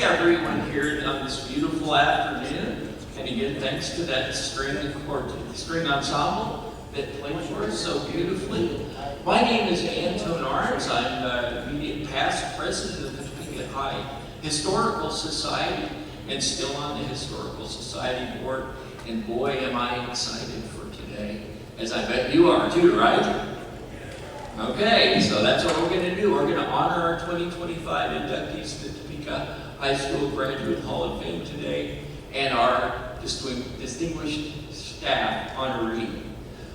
see everyone here on this beautiful afternoon. And again, thanks to that string ensemble that played for us so beautifully. My name is Anton Arns. I'm immediate past president of the Topeka High Historical Society and still on the Historical Society board. And boy, am I excited for today, as I bet you are too, right? Okay, so that's what we're going to do. We're going to honor our 2025 inductees to the Topeka High School Graduate Hall of Fame today and our distinguished staff honoree.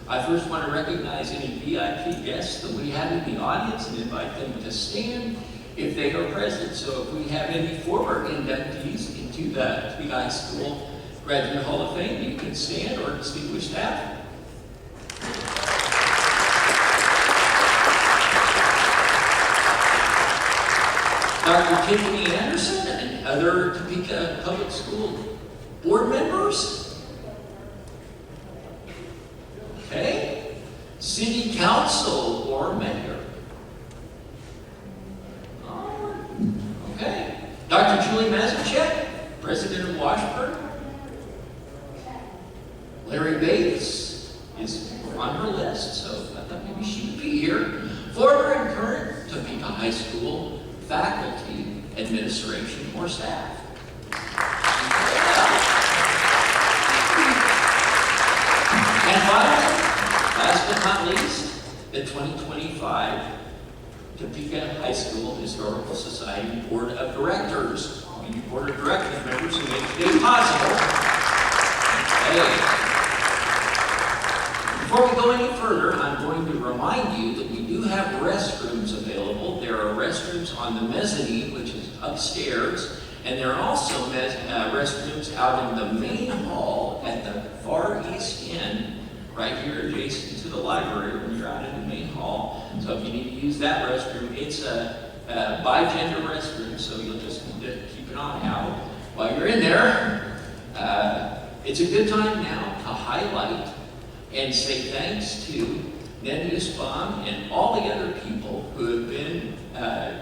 I first want to recognize any VIP guests that we have in the audience and invite them to stand if they are present. So if we have any former inductees into the Topeka High School Graduate Hall of Fame, you can stand, or distinguished staff. Dr. Tiffany Anderson and other Topeka Public School board members. Okay. City Council or Mayor. Okay. Dr. Julie Mazurchek, President of Washburn. Larry Bates is on her list, so I thought maybe she would be here. Former and current Topeka High School faculty, administration, or staff. And finally, last but not least, the 2025 Topeka High School Historical Society Board of Directors. The Board of Directors members who make today possible. Okay. Before we go any further, I'm going to remind you that we do have restrooms available. There are restrooms on the mezzanine, which is upstairs, and there are also restrooms out in the main hall at the far east end, right here adjacent to the library when you're out in the main hall. So if you need to use that restroom, it's a bi-gender restroom, so you'll just need to keep an eye out while you're in there. It's a good time now to highlight and say thanks to Ned Nussbaum and all the other people who have been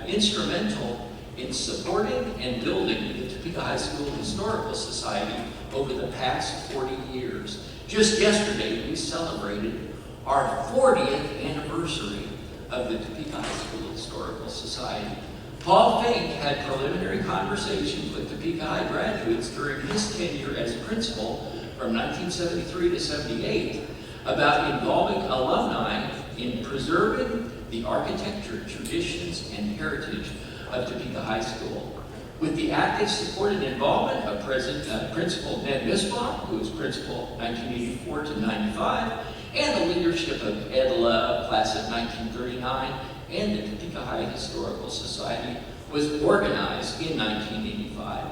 instrumental in supporting and building the Topeka High School Historical Society over the past 40 years. Just yesterday, we celebrated our 40th anniversary of the Topeka High School Historical Society. Paul Fink had preliminary conversations with Topeka High graduates during his tenure as principal from 1973 to 78 about involving alumni in preserving the architecture, traditions, and heritage of Topeka High School. With the active support and involvement of Principal Ned Nussbaum, who was principal 1984 to 95, and the leadership of Ed Love, class of 1939, and the Topeka High Historical Society was organized in 1985.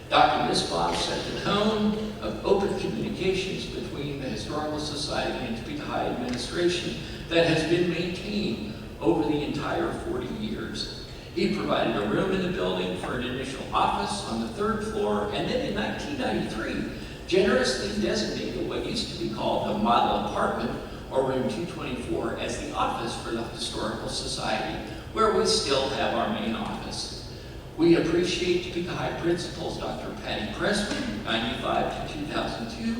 Dr. Nussbaum set the tone of open communications between the Historical Society and Topeka High administration that has been maintained over the entire 40 years. He provided a room in the building for an initial office on the 3rd floor, and then in 1993, generously designated what used to be called the model apartment, or room 224, as the office for the Historical Society, where we still have our main office. We appreciate Topeka High principals Dr. Patty Pressman, 95 to 2002,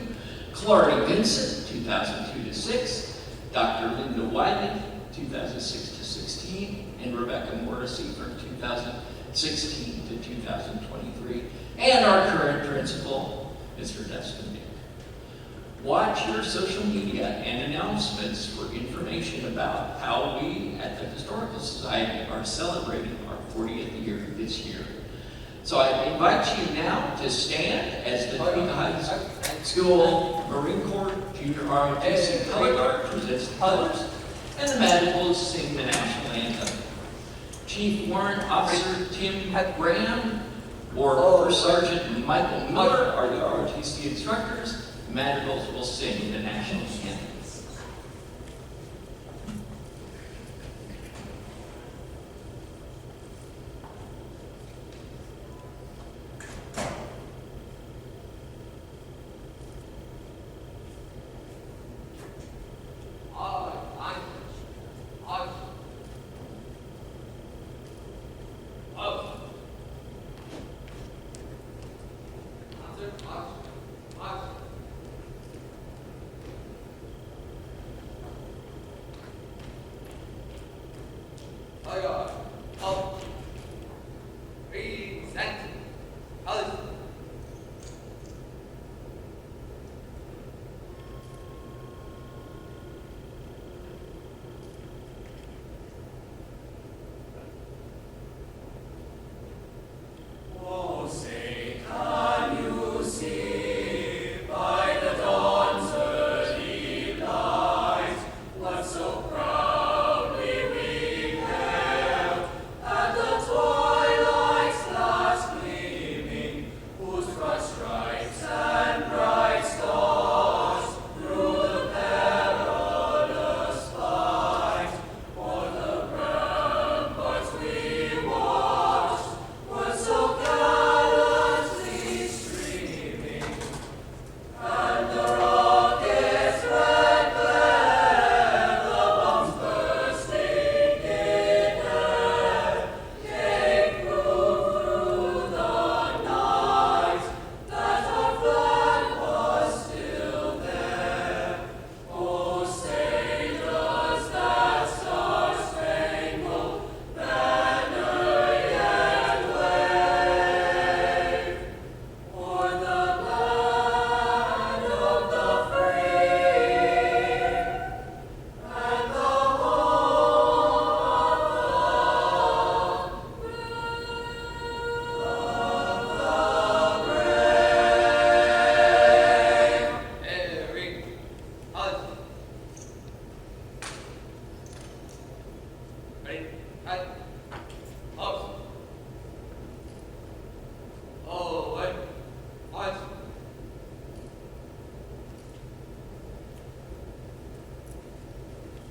Clardy Vincent, 2002 to 6, Dr. Linda Wiley, 2006 to 16, and Rebecca Morrissey from 2016 to 2023, and our current principal, Mr. Dustin Dick. Watch your social media and announcements for information about how we at the Historical Society are celebrating our 40th year this year. So I invite you now to stand as the Topeka High School Marine Corps Junior ROTC Color Guard presents the colors, and the Madrigals sing the national anthem. Chief Warrant Officer Tim Graham or First Sergeant Michael Miller are the ROTC instructors. The Madrigals will sing the national anthem.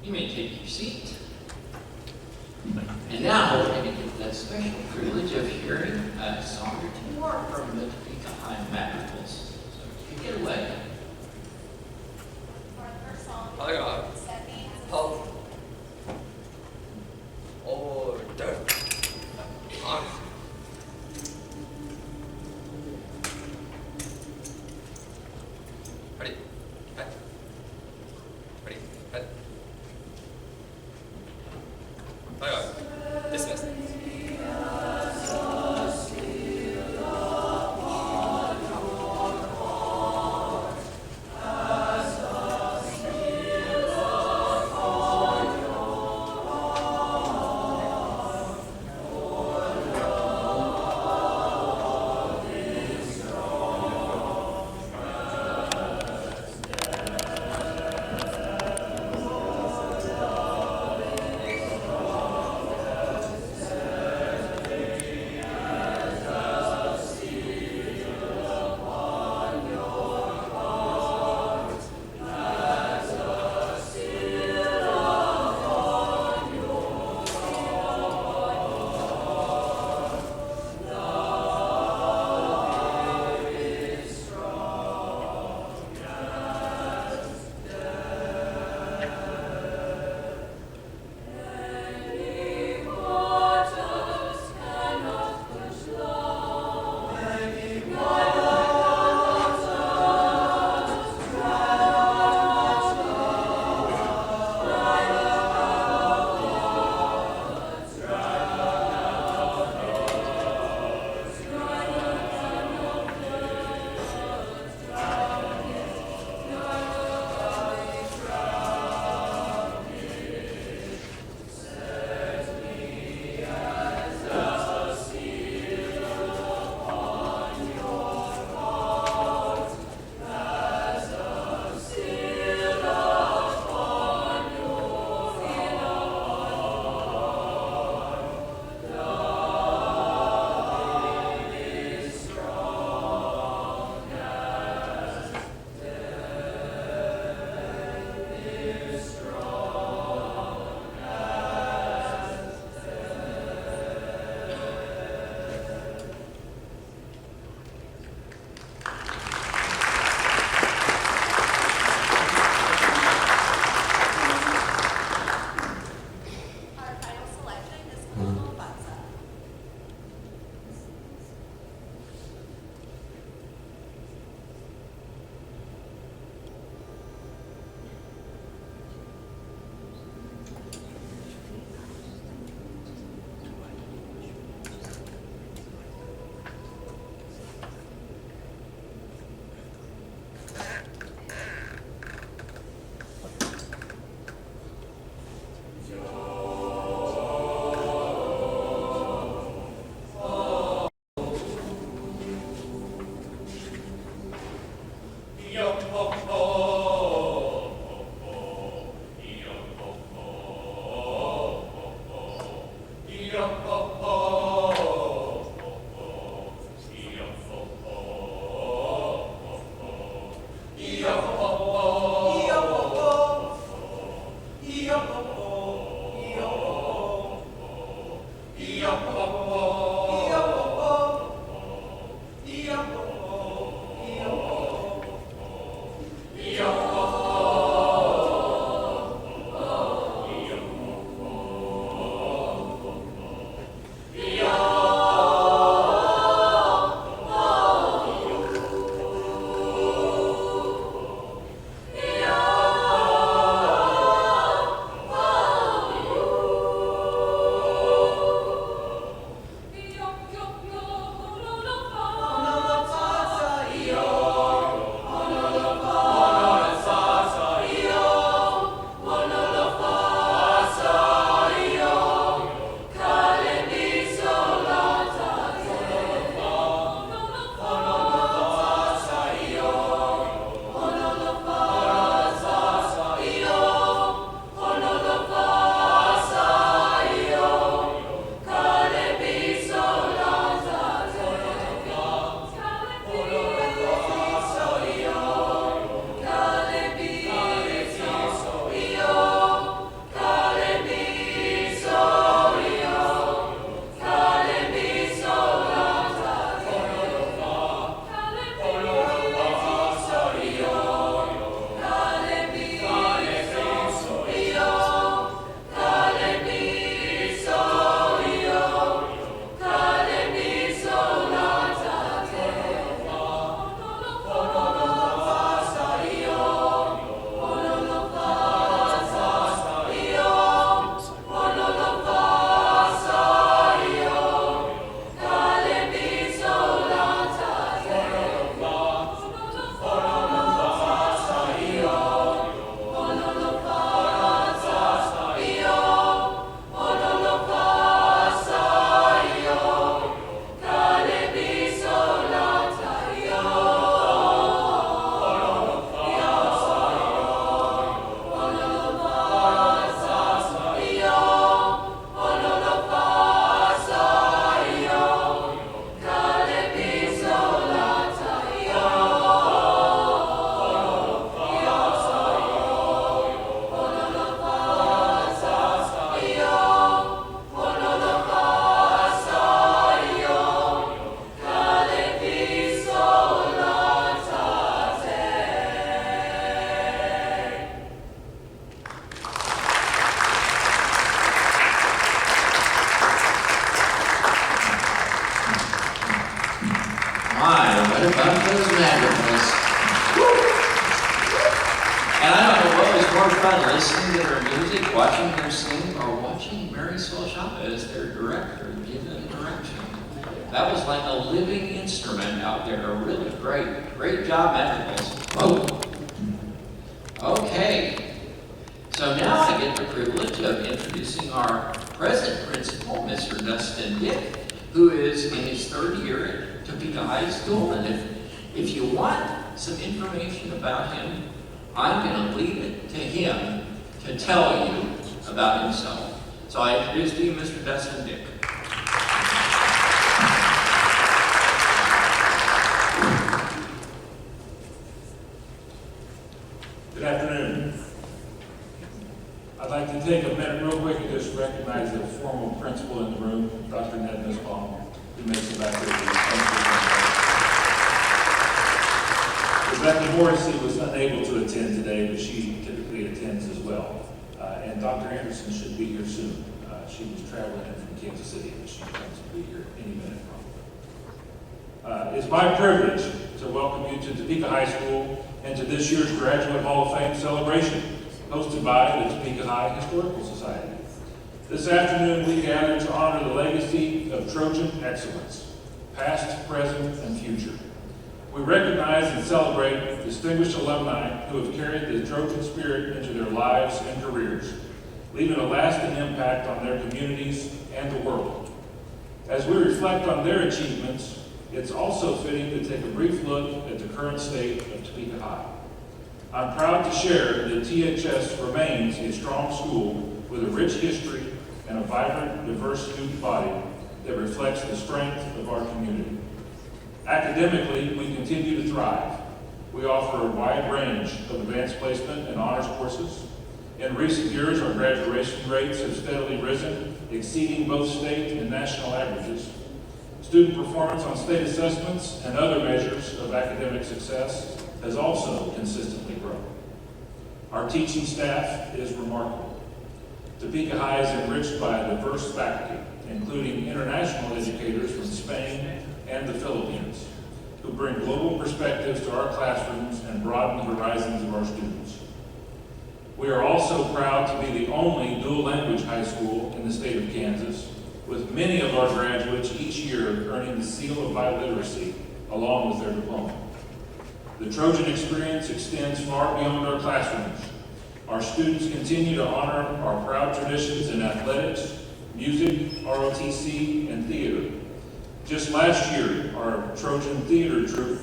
You may take your seat. And now we're going to get that special privilege of hearing a song or two more from the Topeka Madrigals. So take it away. For the first song, I got it. set me as a Help. Order. On. Ready? Cut. Ready? Cut. I got it. Dismissed. my, what about those madrigals? And I don't know what was more fun, listening to their music, watching them sing, or watching Marisol Chavez, their director, give them direction. That was like a living instrument out there. Really great job, madrigals. Oh. Okay. So now I get the privilege of introducing our present principal, Mr. Dustin Dick, who is in his third year at Topeka High School. And if you want some information about him, I'm going to leave it to him to tell you about himself. So I introduce to you Mr. Dustin Dick. Good afternoon. I'd like to take a minute real quick and just recognize the formal principal in the room, Dr. Ned Nussbaum, who makes it back here. Rebecca Morrissey was unable to attend today, but she typically attends as well. And Dr. Anderson should be here soon. She was traveling in from Kansas City, but she plans to be here any minute probably. It's my privilege to welcome you to Topeka High School and to this year's Graduate Hall of Fame celebration, hosted by the Topeka High Historical Society. This afternoon, we gather to honor the legacy of Trojan excellence, past, present, and future. We recognize and celebrate distinguished alumni who have carried the Trojan spirit into their lives and careers, leaving a lasting impact on their communities and the world. As we reflect on their achievements, it's also fitting to take a brief look at the current state of Topeka High. I'm proud to share that THS remains a strong school with a rich history and a vibrant, diverse student body that reflects the strength of our community. Academically, we continue to thrive. We offer a wide range of advanced placement and honors courses. In recent years, our graduation rates have steadily risen, exceeding both state and national averages. Student performance on state assessments and other measures of academic success has also consistently grown. Our teaching staff is remarkable. Topeka High is enriched by a diverse faculty, including international educators from Spain and the Philippines, who bring global perspectives to our classrooms and broaden the horizons of our students. We are also proud to be the only dual language high school in the state of Kansas, with many of our graduates each year earning the seal of biliteracy along with their diploma. The Trojan experience extends far beyond our classrooms. Our students continue to honor our proud traditions in athletics, music, ROTC, and theater. Just last year, our Trojan theater troupe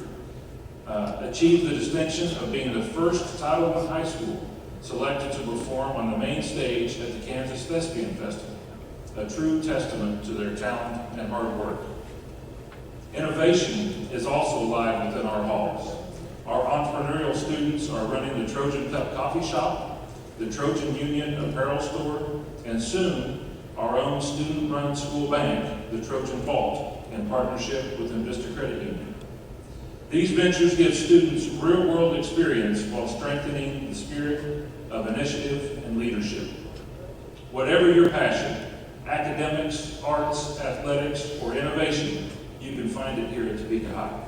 achieved the distinction of being the first Title I high school selected to perform on the main stage at the Kansas Thespian Festival, a true testament to their talent and hard work. Innovation is also alive within our halls. Our entrepreneurial students are running the Trojan Cup Coffee Shop, the Trojan Union Apparel Store, and soon, our own student-run school bank, the Trojan Vault, in partnership with Invista Credit Union. These ventures give students real-world experience while strengthening the spirit of initiative and leadership. Whatever your passion, academics, arts, athletics, or innovation, you can find it here at Topeka High.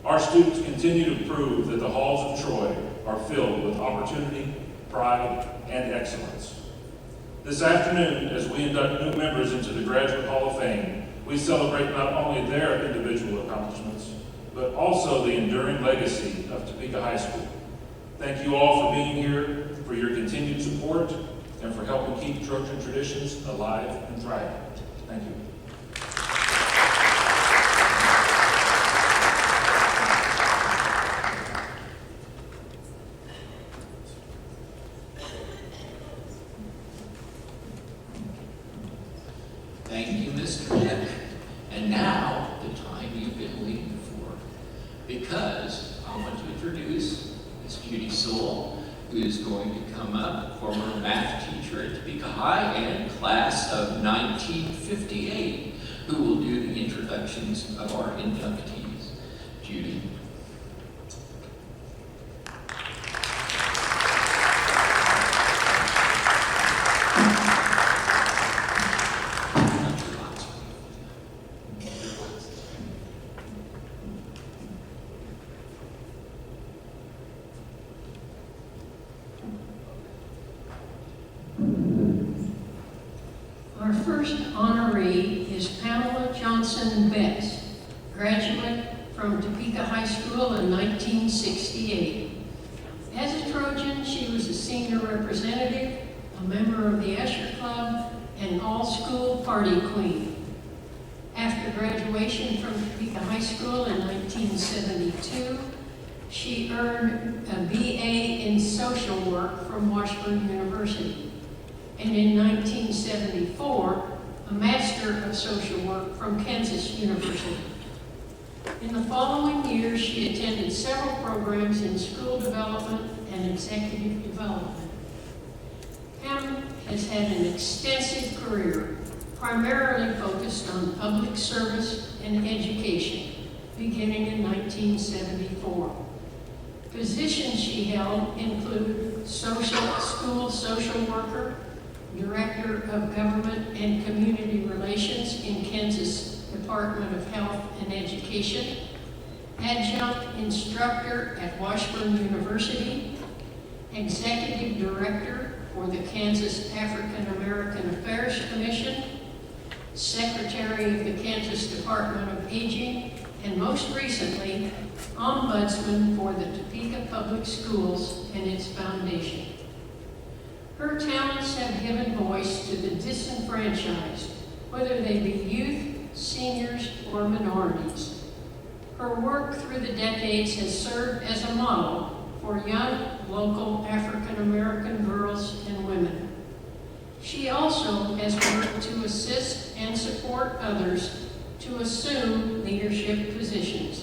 Our students continue to prove that the halls of Troy are filled with opportunity, pride, and excellence. This afternoon, as we induct new members into the Graduate Hall of Fame, we celebrate not only their individual accomplishments, but also the enduring legacy of Topeka High School. Thank you all for being here, for your continued support, and for helping keep Trojan traditions alive and thriving. Thank you. Thank you, Mr. Dick. And now, the time you've been waiting for, because I want to introduce Ms. Judy Sewell, who is going to come up, former math teacher at Topeka High and class of 1958, who will do the introductions of our inductees. Judy. first honoree is Pamela Johnson Betts, graduate from Topeka High School in 1968. As a Trojan, she was a senior representative, a member of the Usher Club, and all-school party queen. After graduation from Topeka High School in 1972, she earned a BA in social work from Washburn University, and in 1974, a Master of Social Work from Kansas University. In the following years, she attended several programs in school development and executive development. Pam has had an extensive career, primarily focused on public service and education, beginning in 1974. Positions she held include school social worker, Director of Government and Community Relations in Kansas Department of Health and Education, adjunct instructor at Washburn University, executive director for the Kansas African American Affairs Commission, secretary of the Kansas Department of Aging, and most recently, ombudsman for the Topeka Public Schools and its foundation. Her talents have given voice to the disenfranchised, whether they be youth, seniors, or minorities. Her work through the decades has served as a model for young, local African American girls and women. She also has worked to assist and support others to assume leadership positions.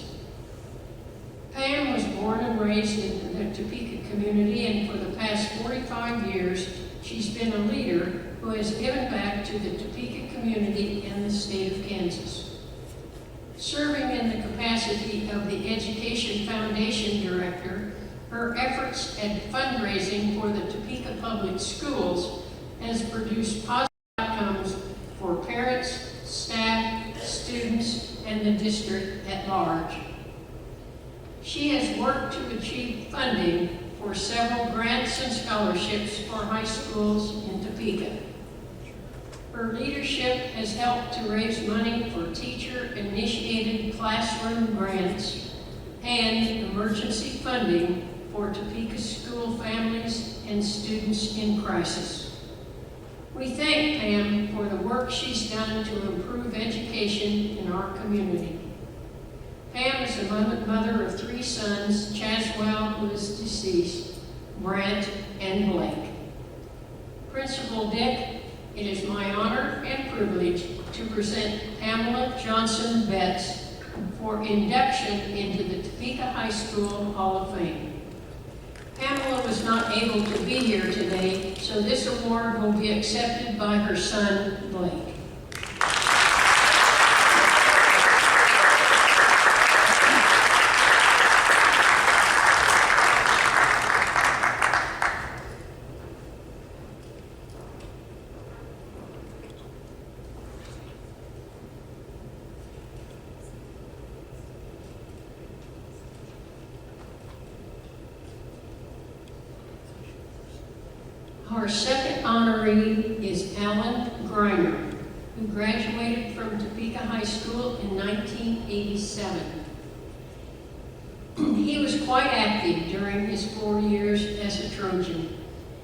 Pam was born and raised in the Topeka community, and for the past 45 years, she's been a leader who has given back to the Topeka community and the state of Kansas. Serving in the capacity of the Education Foundation Director, her efforts at fundraising for the Topeka Public Schools has produced positive outcomes for parents, staff, students, and the district at large. She has worked to achieve funding for several grants and scholarships for high schools in Topeka. Her leadership has helped to raise money for teacher-initiated classroom grants and emergency funding for Topeka school families and students in crisis. We thank Pam for the work she's done to improve education in our community. Pam is a mother of 3 sons, Chaswell, who is deceased, Brent, and Blake. Principal Dick, it is my honor and privilege to present Pamela Johnson Betts for induction into the Topeka High School Hall of Fame. Pamela was not able to be here today, so this award will be accepted by her son, Blake. Our second honoree is Alan Greiner, who graduated from Topeka High School in 1987. He was quite active during his 4 years as a Trojan.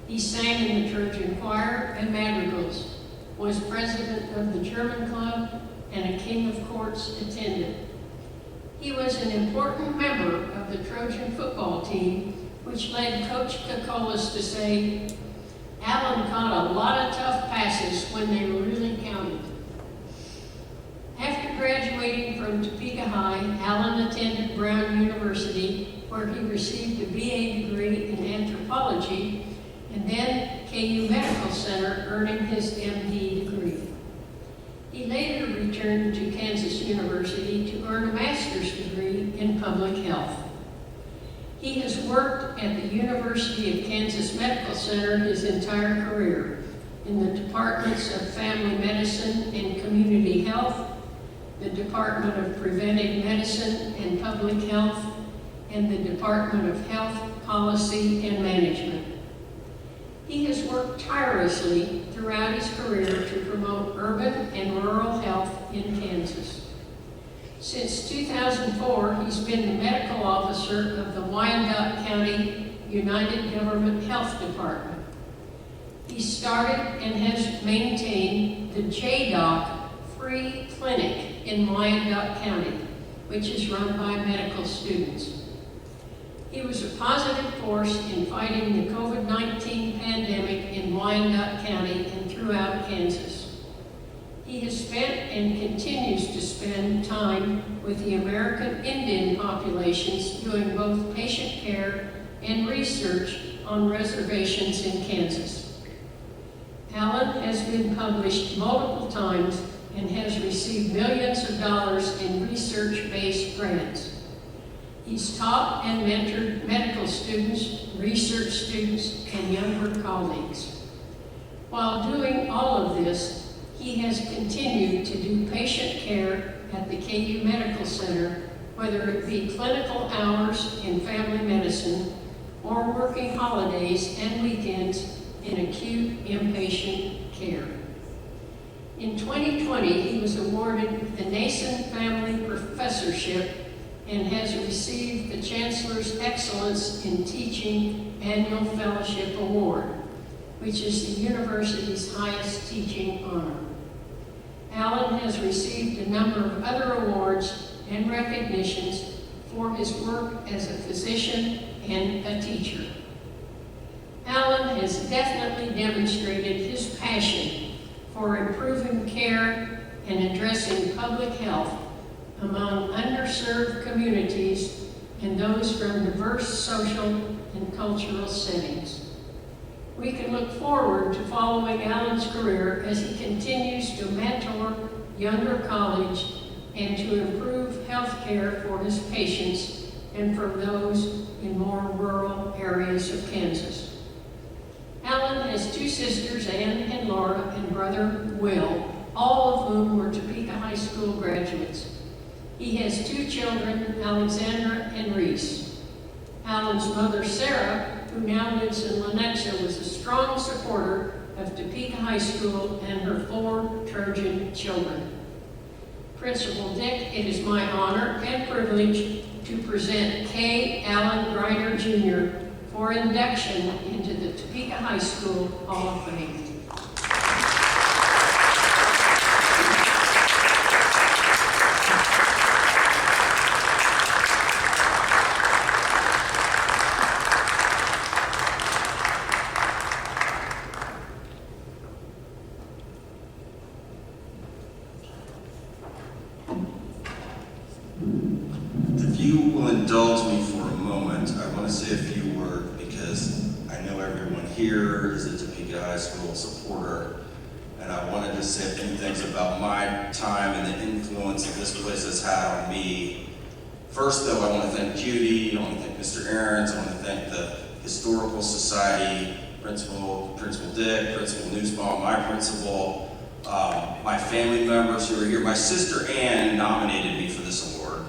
He sang in the Trojan choir and madrigals, was president of the German Club, and a King of Courts attendant. He was an important member of the Trojan football team, which led Coach Kokolas to say, "Alan caught a lot of tough passes when they really counted." After graduating from Topeka High, Alan attended Brown University, where he received a BA degree in anthropology, and then KU Medical Center, earning his MD degree. He later returned to Kansas University to earn a master's degree in public health. He has worked at the University of Kansas Medical Center his entire career in the departments of family medicine and community health, the Department of Preventive Medicine and Public Health, and the Department of Health Policy and Management. He has worked tirelessly throughout his career to promote urban and rural health in Kansas. Since 2004, he's been the medical officer of the Wyandotte County United Government Health Department. He started and has maintained the JDOC Free Clinic in Wyandotte County, which is run by medical students. He was a positive force in fighting the COVID-19 pandemic in Wyandotte County and throughout Kansas. He has spent and continues to spend time with the American Indian populations doing both patient care and research on reservations in Kansas. Alan has been published multiple times and has received millions of dollars in research-based grants. He's taught and mentored medical students, research students, and younger colleagues. While doing all of this, he has continued to do patient care at the KU Medical Center, whether it be clinical hours in family medicine or working holidays and weekends in acute inpatient care. In 2020, he was awarded the Nason Family Professorship and has received the Chancellor's Excellence in Teaching Annual Fellowship Award, which is the university's highest teaching honor. Alan has received a number of other awards and recognitions for his work as a physician and a teacher. Alan has definitely demonstrated his passion for improving care and addressing public health among underserved communities and those from diverse social and cultural settings. We can look forward to following Alan's career as he continues to mentor younger colleagues and to improve health care for his patients and for those in more rural areas of Kansas. Alan has two sisters, Ann and Laura, and brother Will, all of whom were Topeka High School graduates. He has two children, Alexandra and Reese. Alan's mother, Sarah, who now lives in Lenexa, was a strong supporter of Topeka High School and her 4 Trojan children. Principal Dick, it is my honor and privilege to present K. Allen Griner Jr. for induction into the Topeka High School Hall of Fame. If you will indulge me for a moment, I want to say a few words because I know everyone here is a Topeka High School supporter, and I want to just say a few things about my time and the influence that this place has had on me. First, though, I want to thank Judy, I want to thank Mr. Ahrens, I want to thank the Historical Society, Principal Dick, Principal Nussbaum, my principal, my family members who are here. My sister Ann nominated me for this award.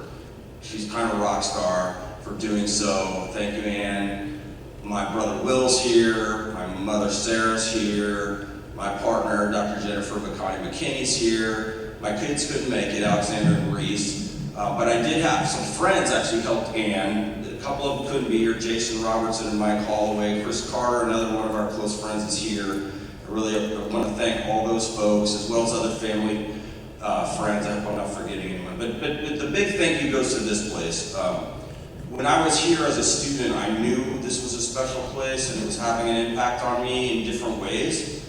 She's kind of a rock star for doing so. Thank you, Ann. My brother Will's here. My mother Sarah's here. My partner, Dr. Jennifer McKinney's here. My kids couldn't make it, Alexander and Reese. But I did have some friends actually helped Ann. A couple of them couldn't be here. Jason Robertson and Mike Holloway. Chris Carter, another one of our close friends, is here. I want to thank all those folks, as well as other family friends. I hope I'm not forgetting anyone. But the big thank you goes to this place. When I was here as a student, I knew this was a special place and it was having an impact on me in different ways.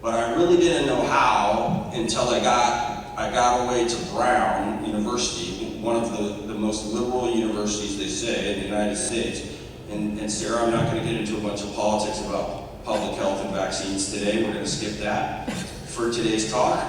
But I really didn't know how until I got away to Brown University, one of the most liberal universities, they say, in the United States. And Sarah, I'm not going to get into a bunch of politics about public health and vaccines today. We're going to skip that for today's talk.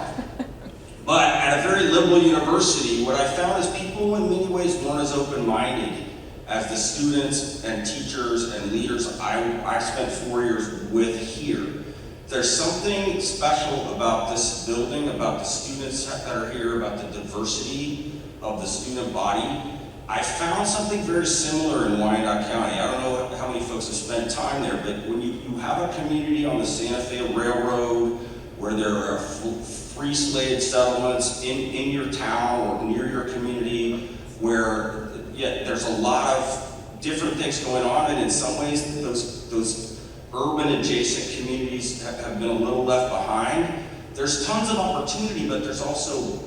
But at a very liberal university, what I found is people in many ways weren't as open-minded as the students and teachers and leaders I spent 4 years with here. There's something special about this building, about the students that are here, about the diversity of the student body. I found something very similar in Wyandotte County. I don't know how many folks have spent time there, but when you have a community on the Santa Fe Railroad where there are free slave settlements in your town or near your community, where there's a lot of different things going on, and in some ways those urban adjacent communities have been a little left behind. There's tons of opportunity, but there's also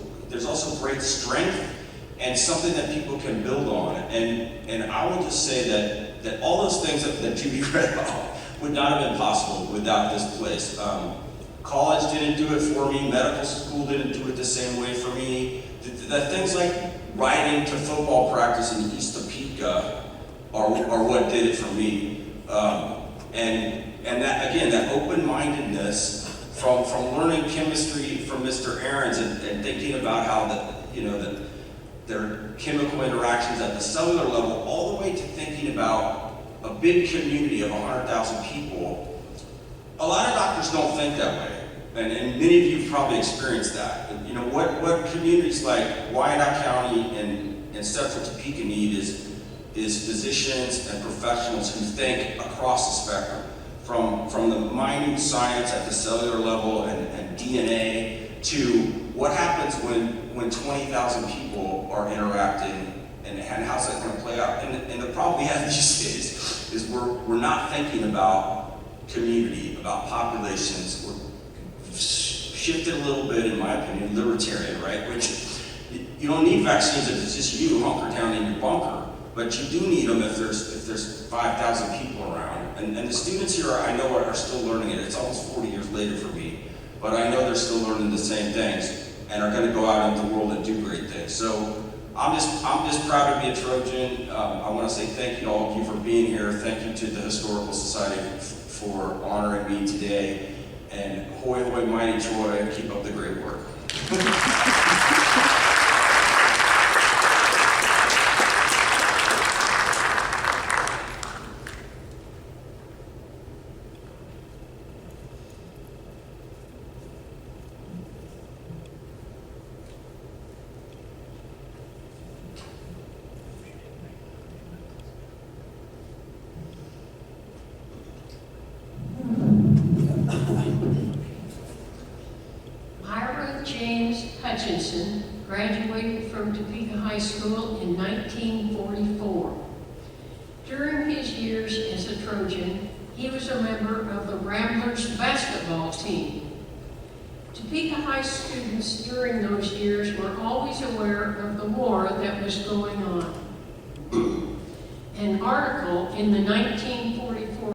great strength and something that people can build on. And I will just say that all those things that Judy read off would not have been possible without this place. College didn't do it for me, medical school didn't do it the same way for me. The things like riding to football practice in East Topeka are what did it for me. And that, again, that open-mindedness from learning chemistry from Mr. Ahrens and thinking about how their chemical interactions at the cellular level, all the way to thinking about a big community of 100,000 people. A lot of doctors don't think that way, and many of you have probably experienced that. You know, what communities like Wyandotte County and Central Topeka need is physicians and professionals who think across the spectrum, from the minute science at the cellular level and DNA to what happens when 20,000 people are interacting and how's that going to play out. And the problem we have these days is we're not thinking about community, about populations. We're shifted a little bit, in my opinion, libertarian, right? Which you don't need vaccines if it's just you hunker down in your bunker, but you do need them if there's 5,000 people around. And the students here, I know, are still learning it. It's almost 40 years later for me, but I know they're still learning the same things and are going to go out into the world and do great things. So I'm just proud to be a Trojan. I want to say thank you to all of you for being here. Thank you to the Historical Society for honoring me today. And hoy hoy mighty Troy, keep up the great work. Graduated from Topeka High School in 1944. During his years as a Trojan, he was a member of the Ramblers basketball team. Topeka High students during those years were always aware of the war that was going on. An article in the 1944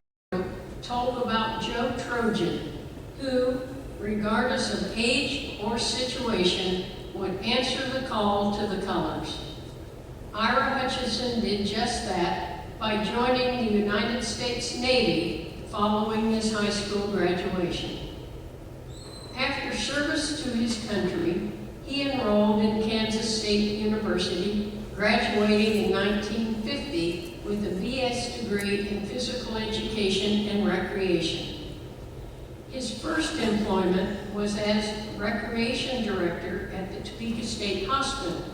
told about Joe Trojan, who, regardless of age or situation, would answer the call to the colors. Ira Hutchinson did just that by joining the United States Navy following his high school graduation. After service to his country, he enrolled in Kansas State University, graduating in 1950 with a BS degree in physical education and recreation. His first employment was as recreation director at the Topeka State Hospital.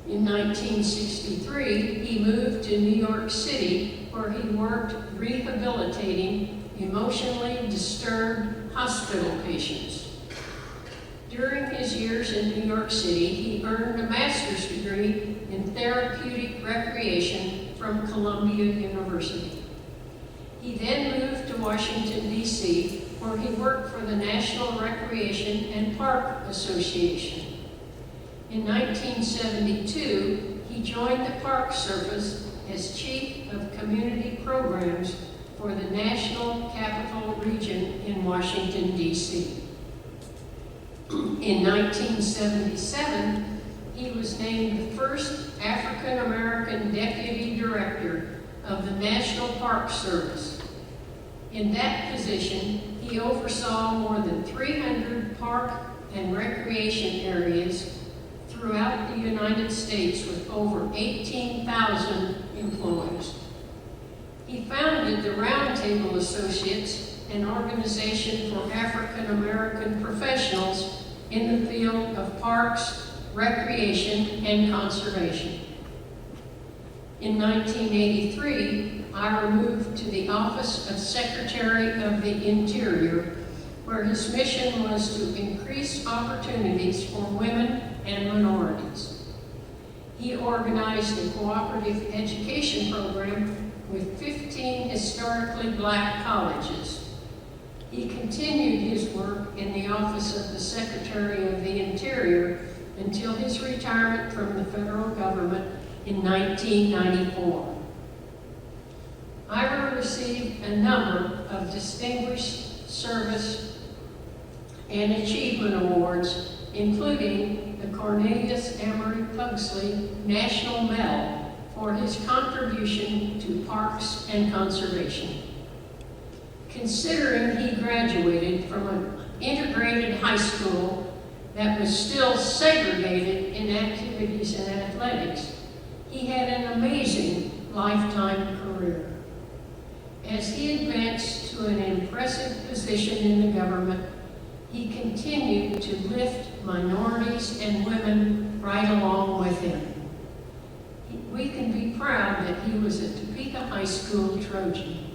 In 1963, he moved to New York City, where he worked rehabilitating emotionally disturbed hospital patients. During his years in New York City, he earned a master's degree in therapeutic recreation from Columbia University. He then moved to Washington, D.C., where he worked for the National Recreation and Park Association. In 1972, he joined the Park Service as Chief of Community Programs for the National Capital Region in Washington, D.C. In 1977, he was named the first African American Deputy Director of the National Park Service. In that position, he oversaw more than 300 park and recreation areas throughout the United States with over 18,000 employees. He founded the Roundtable Associates, an organization for African American professionals in the field of parks, recreation, and conservation. In 1983, Ira moved to the office of Secretary of the Interior, where his mission was to increase opportunities for women and minorities. He organized a cooperative education program with 15 historically black colleges. He continued his work in the office of the Secretary of the Interior until his retirement from the federal government in 1994. Ira received a number of distinguished service and achievement awards, including the Cornelius Emery Pugsley National Medal for his contribution to parks and conservation. Considering he graduated from an integrated high school that was still segregated in activities and athletics, he had an amazing lifetime career. As he advanced to an impressive position in the government, he continued to lift minorities and women right along with him. We can be proud that he was a Topeka High School Trojan.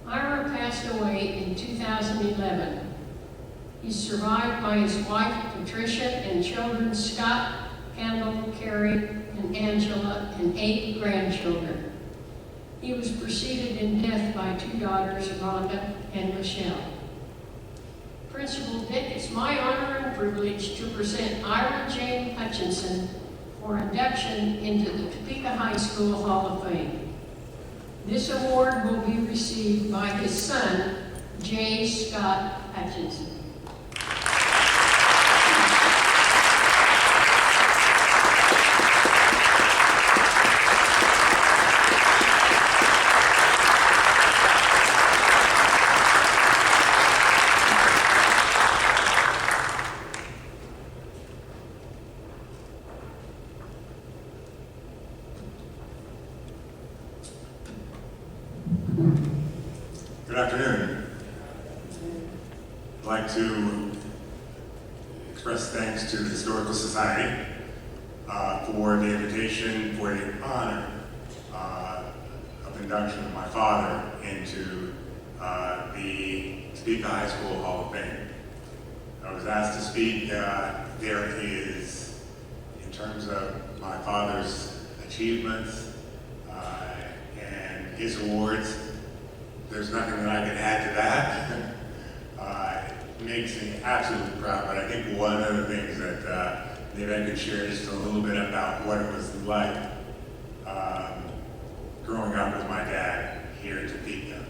Ira passed away in 2011. He's survived by his wife, Patricia, and children, Scott, Kendall, Carrie, and Angela, and 8 grandchildren. He was preceded in death by 2 daughters, Rhonda and Michelle. Principal Dick, it's my honor and privilege to present Ira Jane Hutchinson for induction into the Topeka High School Hall of Fame. This award will be received by his son, J. Scott Hutchinson. Good afternoon. I'd like to express thanks to the Historical Society for the invitation, for the honor of induction of my father into the Topeka High School Hall of Fame. I was asked to speak. There is, in terms of my father's achievements and his awards, there's nothing that I can add to that. It makes me absolutely proud, but I think one of the things that maybe I could share just a little bit about what it was like growing up with my dad here in Topeka.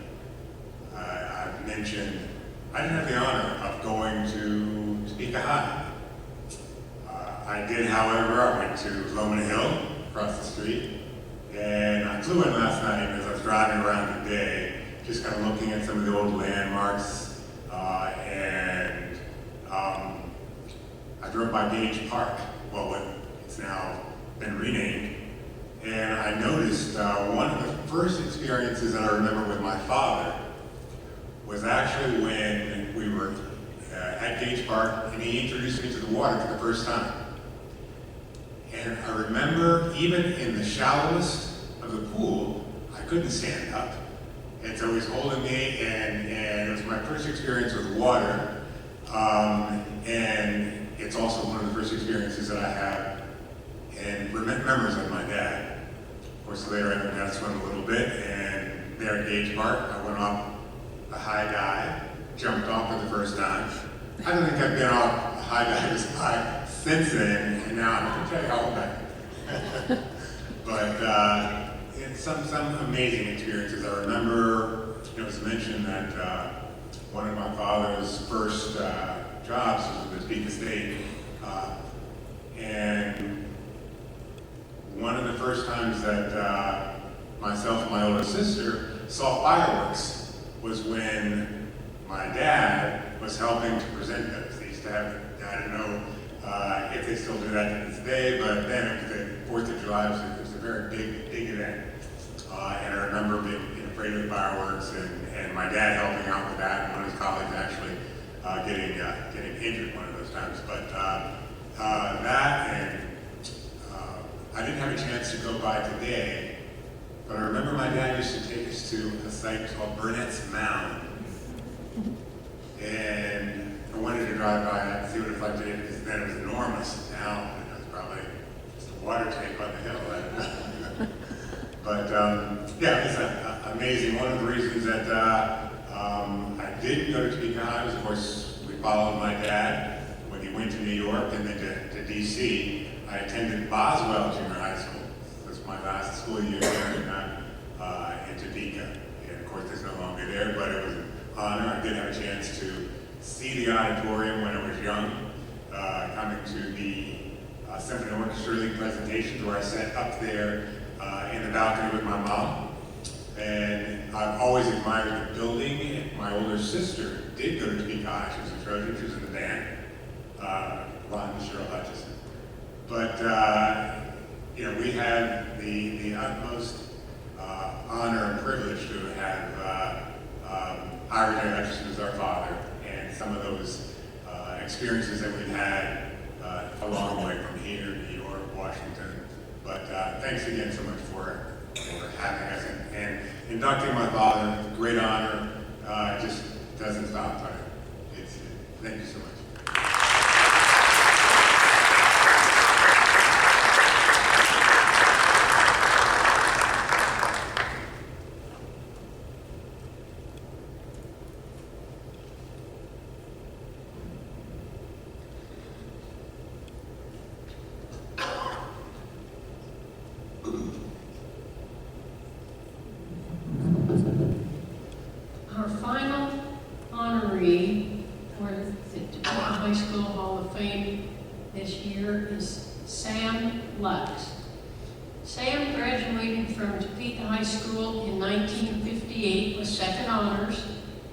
I've mentioned I didn't have the honor of going to Topeka High. I did, however, I went to Loma Hill across the street, and I flew in last night as I was driving around today, just kind of looking at some of the old landmarks, and I drove by Gage Park, well, what it's now been renamed, and I noticed one of the first experiences that I remember with my father was actually when we were at Gage Park, and he introduced me to the water for the first time. And I remember even in the shallowest of the pool, I couldn't stand up. And so he's holding me, and it was my first experience with water. And it's also one of the first experiences that I have and memories of my dad. Of course, later I learned how to swim a little bit, and there at Gage Park, I went off a high dive, jumped off for the first time. I don't think I've been off a high dive as high since then, and now I'm going to tell you all about it. But it's some amazing experiences. I remember it was mentioned that one of my father's first jobs was with Topeka State, and one of the first times that myself and my older sister saw fireworks was when my dad was helping to present those. They used to have, I don't know if they still do that to this day, but then it was the 4th of July, it was a very big event. And I remember being afraid of the fireworks, and my dad helping out with that, and one of his colleagues actually getting injured one of those times. But that, and I didn't have a chance to go by today, but I remember my dad used to take us to a site called Burnett's Mound. And I wanted to drive by and see what it's like today, because then it was enormous. Now it was probably just a water tank on the hill. But yeah, it's amazing. One of the reasons that I did go to Topeka High was, of course, we followed my dad when he went to New York and then to DC. I attended Boswell Junior High School. It was my last school year there in Topeka. And of course, it's no longer there, but it was an honor. I did have a chance to see the auditorium when I was young, coming to the Symphony Orchestra League presentations where I sat up there in the balcony with my mom. And I've always admired the building. My older sister did go to Topeka High. She was a Trojan. She was in the band, along with Cheryl Hutchison. But you know, we have the utmost honor and privilege to have Ira J. Hutchison as our father, and some of those experiences that we've had a long way from here, New York, Washington. But thanks again so much for having us and inducting my father. Great honor. Just doesn't stop. Thank you so much. Our final honoree for the Topeka High School Hall of Fame this year is Sam Lux. Sam graduated from Topeka High School in 1958 with second honors.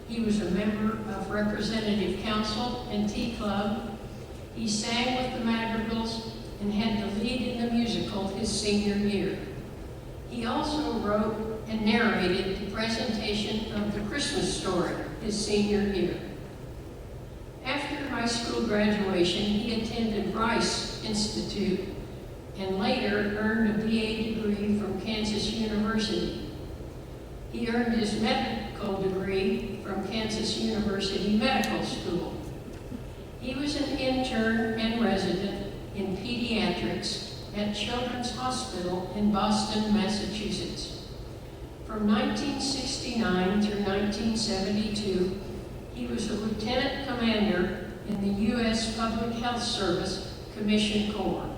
He was a member of Representative Council and Tea Club. He sang with the Madrigals and had the lead in the musical his senior year. He also wrote and narrated the presentation of The Christmas Story his senior year. After high school graduation, he attended Rice Institute and later earned a BA degree from Kansas University. He earned his medical degree from Kansas University Medical School. He was an intern and resident in pediatrics at Children's Hospital in Boston, Massachusetts. From 1969 through 1972, he was a lieutenant commander in the U.S. Public Health Service Commission Corps.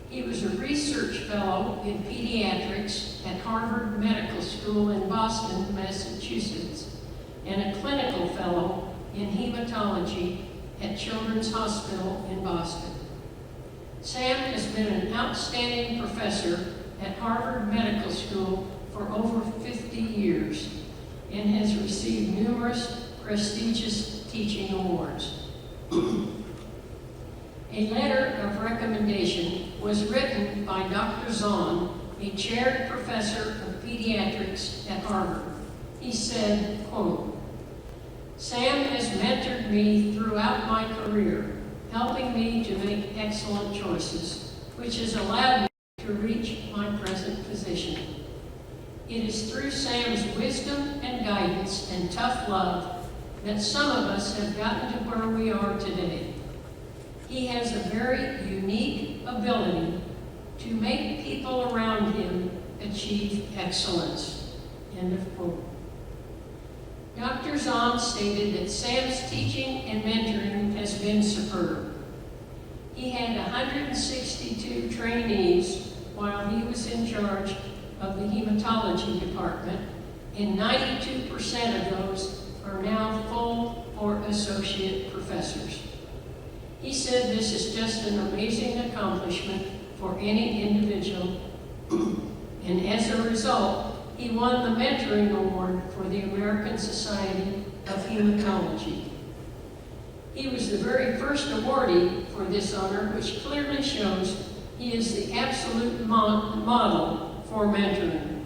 He was a research fellow in pediatrics at Harvard Medical School in Boston, Massachusetts, and a clinical fellow in hematology at Children's Hospital in Boston. Sam has been an outstanding professor at Harvard Medical School for over 50 years and has received numerous prestigious teaching awards. A letter of recommendation was written by Dr. Zahn, a chaired professor of pediatrics at Harvard. He said, quote, "Sam has mentored me throughout my career, helping me to make excellent choices, which has allowed me to reach my present position. It is through Sam's wisdom and guidance and tough love that some of us have gotten to where we are today. He has a very unique ability to make people around him achieve excellence." End of quote. Dr. Zahn stated that Sam's teaching and mentoring has been superb. He had 162 trainees while he was in charge of the hematology department, and 92% of those are now full or associate professors. He said this is just an amazing accomplishment for any individual, and as a result, he won the Mentoring Award for the American Society of Hematology. He was the very first awardee for this honor, which clearly shows he is the absolute model for mentoring.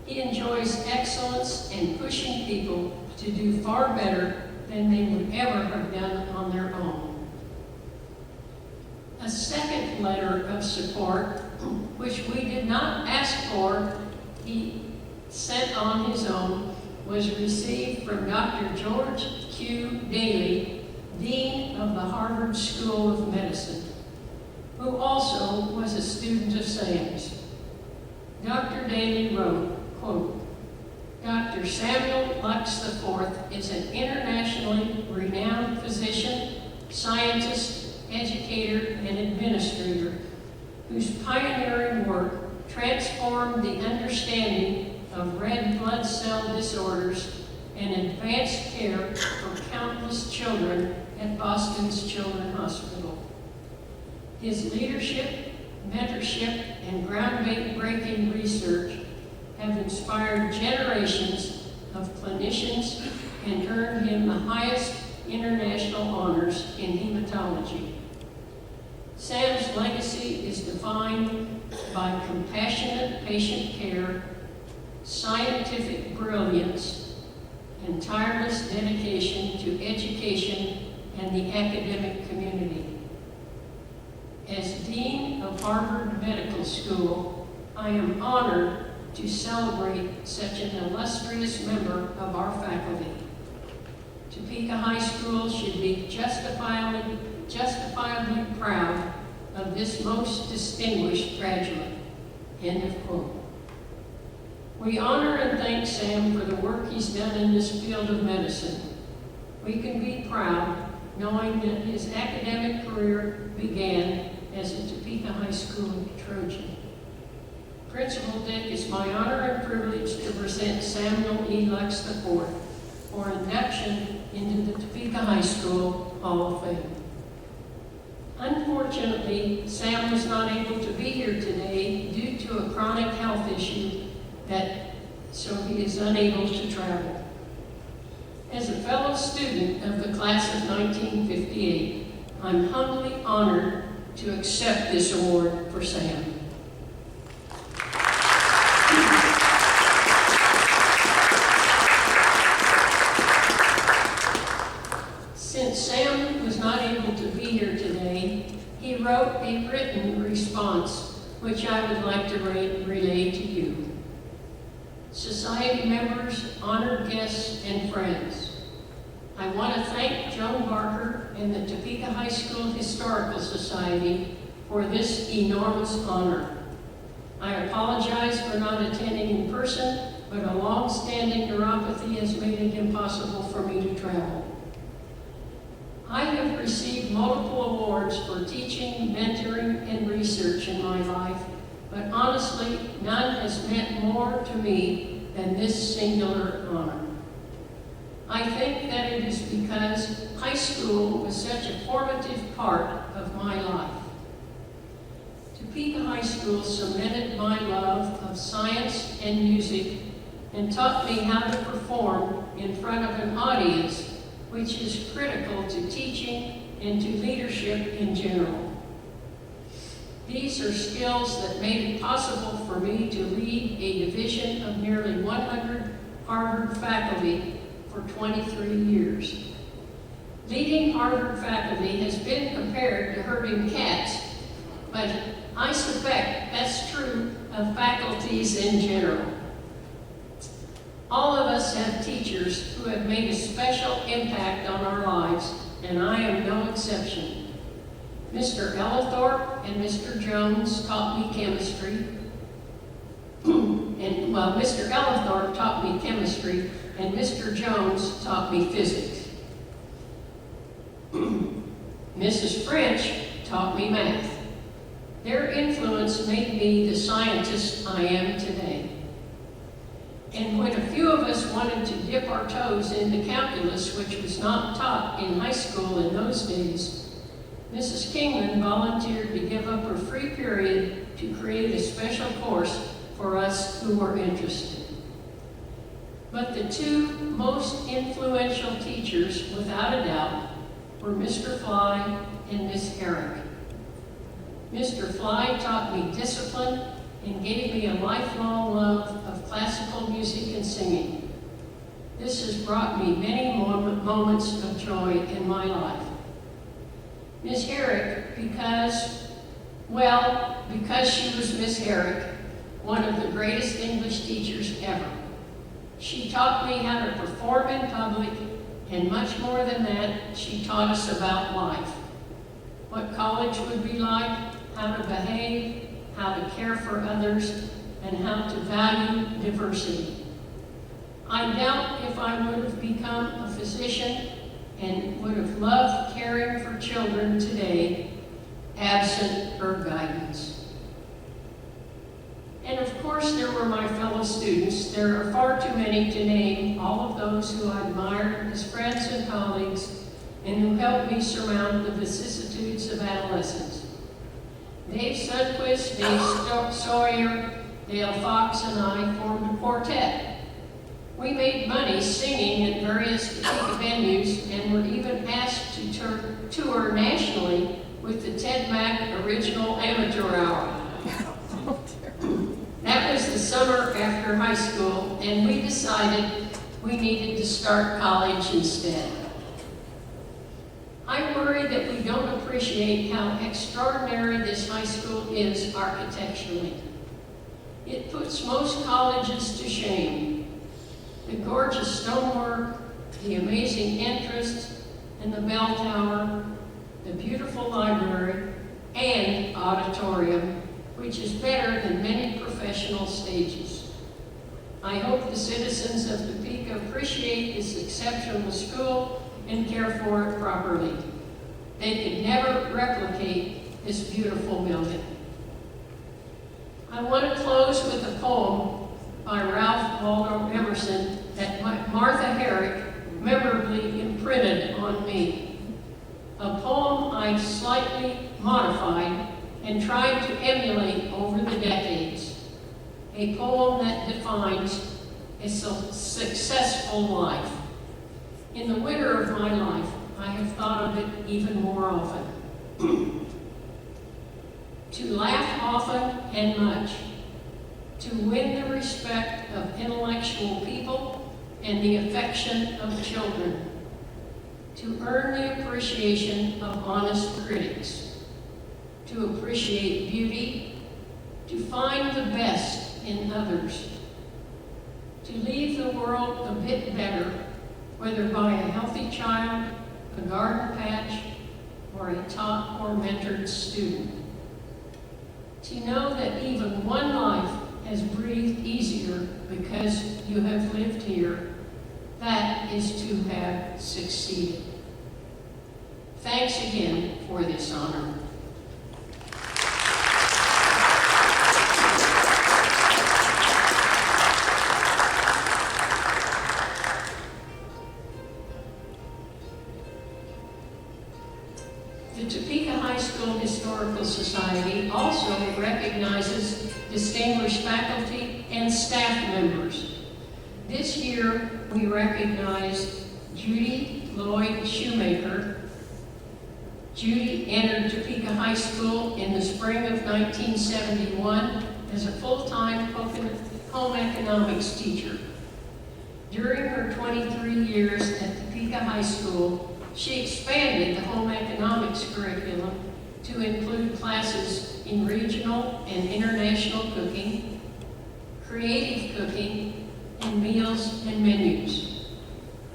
He enjoys excellence and pushing people to do far better than they would ever have done on their own. A second letter of support, which we did not ask for, he sent on his own, was received from Dr. George Q. Daly, Dean of the Harvard School of Medicine, who also was a student of Sam's. Dr. Daly wrote, quote, Dr. Samuel Lux IV is an internationally renowned physician, scientist, educator, and administrator whose pioneering work transformed the understanding of red blood cell disorders and advanced care for countless children at Boston's Children's Hospital. His leadership, mentorship, and groundbreaking research have inspired generations of clinicians and earned him the highest international honors in hematology. Sam's legacy is defined by compassionate patient care, scientific brilliance, and tireless dedication to education and the academic community. As Dean of Harvard Medical School, I am honored to celebrate such an illustrious member of our faculty. Topeka High School should be justifiably proud of this most distinguished graduate. End of quote. We honor and thank Sam for the work he's done in this field of medicine. We can be proud knowing that his academic career began as a Topeka High School Trojan. Principal Dick, it's my honor and privilege to present Samuel E. Lux IV for induction into the Topeka High School Hall of Fame. Unfortunately, Sam was not able to be here today due to a chronic health issue so he is unable to travel. As a fellow student of the class of 1958, I'm humbly honored to accept this award for Sam. Since Sam was not able to be here today, he wrote a written response, which I would like to relay to you. Society members, honored guests, and friends, I want to thank Joan Barker and the Topeka High School Historical Society for this enormous honor. I apologize for not attending in person, but a long-standing neuropathy has made it impossible for me to travel. I have received multiple awards for teaching, mentoring, and research in my life, but honestly, none has meant more to me than this singular honor. I think that it is because high school was such a formative part of my life. Topeka High School cemented my love of science and music and taught me how to perform in front of an audience, which is critical to teaching and to leadership in general. These are skills that made it possible for me to lead a division of nearly 100 Harvard faculty for 23 years. Leading Harvard faculty has been compared to herding cats, but I suspect that's true of faculties in general. All of us have teachers who have made a special impact on our lives, and I am no exception. Mr. Ellithorpe and Mr. Jones taught me chemistry. Mr. Ellithorpe taught me chemistry, and Mr. Jones taught me physics. Mrs. French taught me math. Their influence made me the scientist I am today. And when a few of us wanted to dip our toes into calculus, which was not taught in high school in those days, Mrs. Kingman volunteered to give up her free period to create a special course for us who were interested. But the two most influential teachers, without a doubt, were Mr. Fly and Miss Herrick. Mr. Fly taught me discipline and gave me a lifelong love of classical music and singing. This has brought me many moments of joy in my life. Ms. Herrick because she was Miss Herrick, one of the greatest English teachers ever. She taught me how to perform in public, and much more than that, she taught us about life. What college would be like, how to behave, how to care for others, and how to value diversity. I doubt if I would have become a physician and would have loved caring for children today, absent her guidance. And of course, there were my fellow students. There are far too many to name all of those who I admired as friends and colleagues and who helped me surmount the vicissitudes of adolescence. Dave Sundquist, Dave Sawyer, Dale Fox, and I formed a quartet. We made money singing at various Topeka venues and were even asked to tour nationally with the Ted Mack Original Amateur Hour. That was the summer after high school, and we decided we needed to start college instead. I worry that we don't appreciate how extraordinary this high school is architecturally. It puts most colleges to shame. The gorgeous stonework, the amazing entrance and the bell tower, the beautiful library, and auditorium, which is better than many professional stages. I hope the citizens of Topeka appreciate this exceptional school and care for it properly. They could never replicate this beautiful building. I want to close with a poem by Ralph Waldo Emerson that Martha Herrick memorably imprinted on me. A poem I've slightly modified and tried to emulate over the decades. A poem that defines a successful life. In the winter of my life, I have thought of it even more often. To laugh often and much, to win the respect of intellectual people and the affection of children, to earn the appreciation of honest critics, to appreciate beauty, to find the best in others, to leave the world a bit better, whether by a healthy child, a garden patch, or a taught or mentored student. To know that even one life has breathed easier because you have lived here, that is to have succeeded. Thanks again for this honor. The Topeka High School Historical Society also recognizes distinguished faculty and staff members. This year, we recognize Judy Lloyd Shoemaker. Judy entered Topeka High School in the spring of 1971 as a full-time home economics teacher. During her 23 years at Topeka High School, she expanded the home economics curriculum to include classes in regional and international cooking, creative cooking, and meals and menus.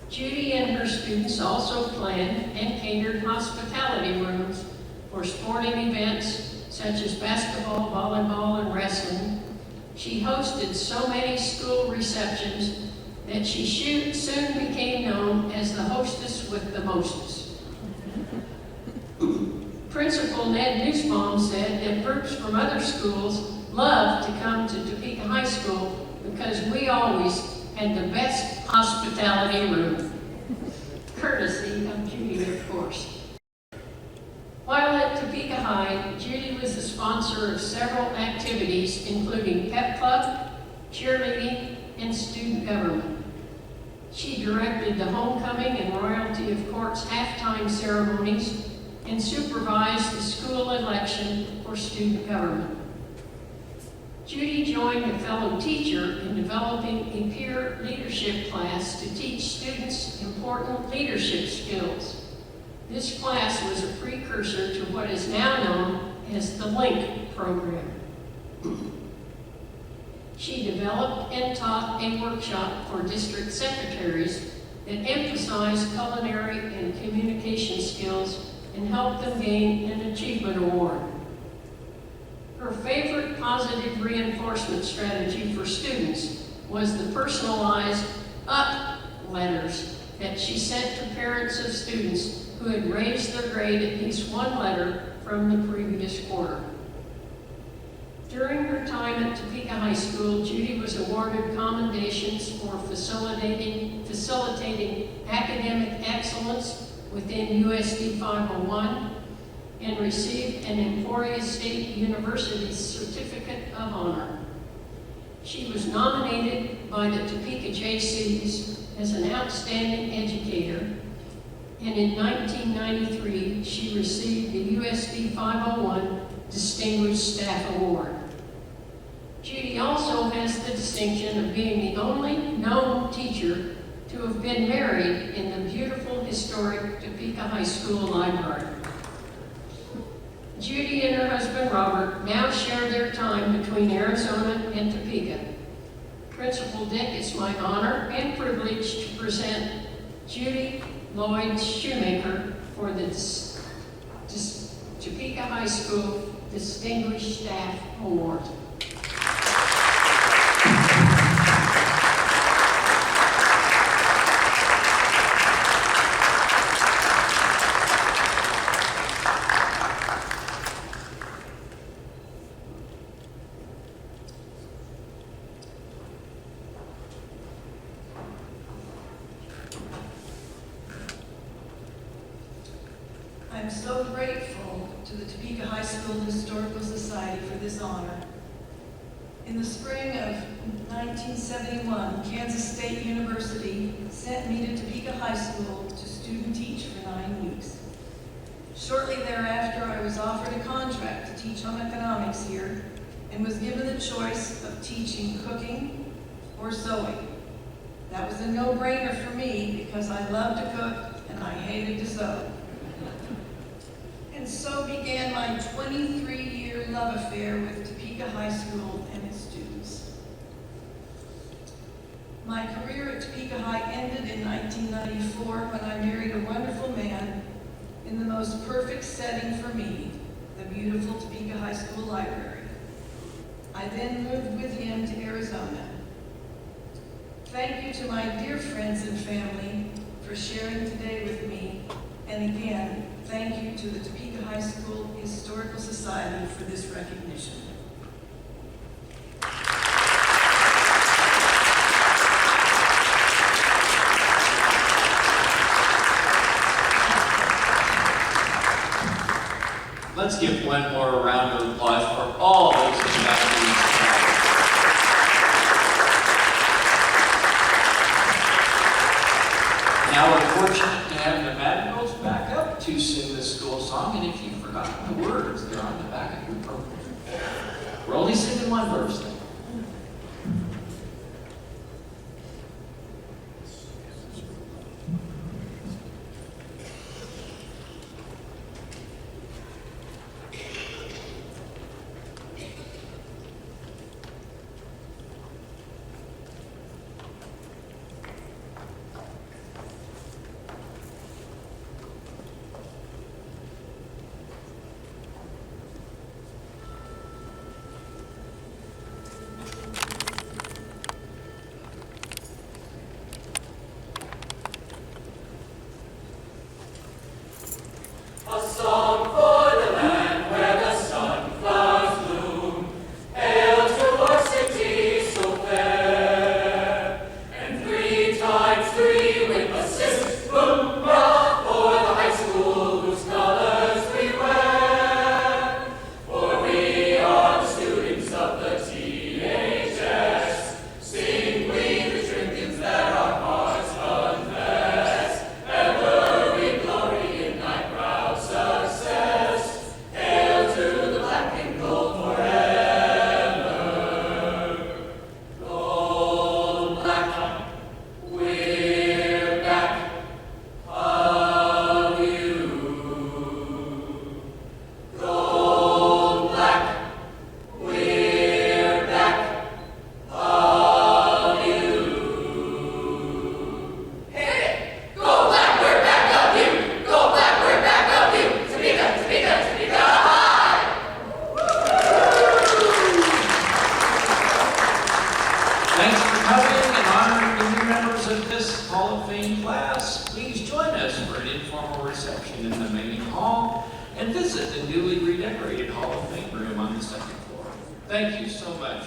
Judy and her students also planned and catered hospitality rooms for sporting events such as basketball, volleyball, and wrestling. She hosted so many school receptions that she soon became known as the hostess with the mostest. Principal Ned Nussbaum said that groups from other schools loved to come to Topeka High School because we always had the best hospitality room. Courtesy of Judy, of course. While at Topeka High, Judy was the sponsor of several activities, including pep club, cheerleading, and student government. She directed the homecoming and royalty of court's halftime ceremonies and supervised the school election for student government. Judy joined a fellow teacher in developing a peer leadership class to teach students important leadership skills. This class was a precursor to what is now known as the LINK program. She developed and taught a workshop for district secretaries that emphasized culinary and communication skills and helped them gain an achievement award. Her favorite positive reinforcement strategy for students was the personalized up letters that she sent to parents of students who had raised their grade at least one letter from the previous quarter. During her time at Topeka High School, Judy was awarded commendations for facilitating academic excellence within USD 501 and received an Emporia State University Certificate of Honor. She was nominated by the Topeka JCs as an outstanding educator, and in 1993, she received the USD 501 Distinguished Staff Award. Judy also has the distinction of being the only known teacher to have been married in the beautiful historic Topeka High School library. Judy and her husband Robert now share their time between Arizona and Topeka. Principal Dick, it's my honor and privilege to present Judy Lloyd Shoemaker for the Topeka High School Distinguished Staff Award. I'm so grateful to the Topeka High School Historical Society for this honor. In the spring of 1971, Kansas State University sent me to Topeka High School to student teach for 9 weeks. Shortly thereafter, I was offered a contract to teach home economics here and was given the choice of teaching cooking or sewing. That was a no-brainer for me because I love to cook and I hated to sew. And so began my 23-year love affair with Topeka High School and its students. My career at Topeka High ended in 1994 when I married a wonderful man in the most perfect setting for me, the beautiful Topeka High School library. I then moved with him to Arizona. Thank you to my dear friends and family for sharing today with me, and again, thank you to the Topeka High School Historical Society for this recognition. Let's give one more round of applause for all those inductees. Now we're fortunate to have the Madrigals back up to sing the school song, and if you've forgotten the words, they're on the back of your program. We're only singing one verse then. Thanks for coming and honoring the new members of this Hall of Fame class. Please join us for an informal reception in the main hall and visit the newly redecorated Hall of Fame room on the second floor. Thank you so much.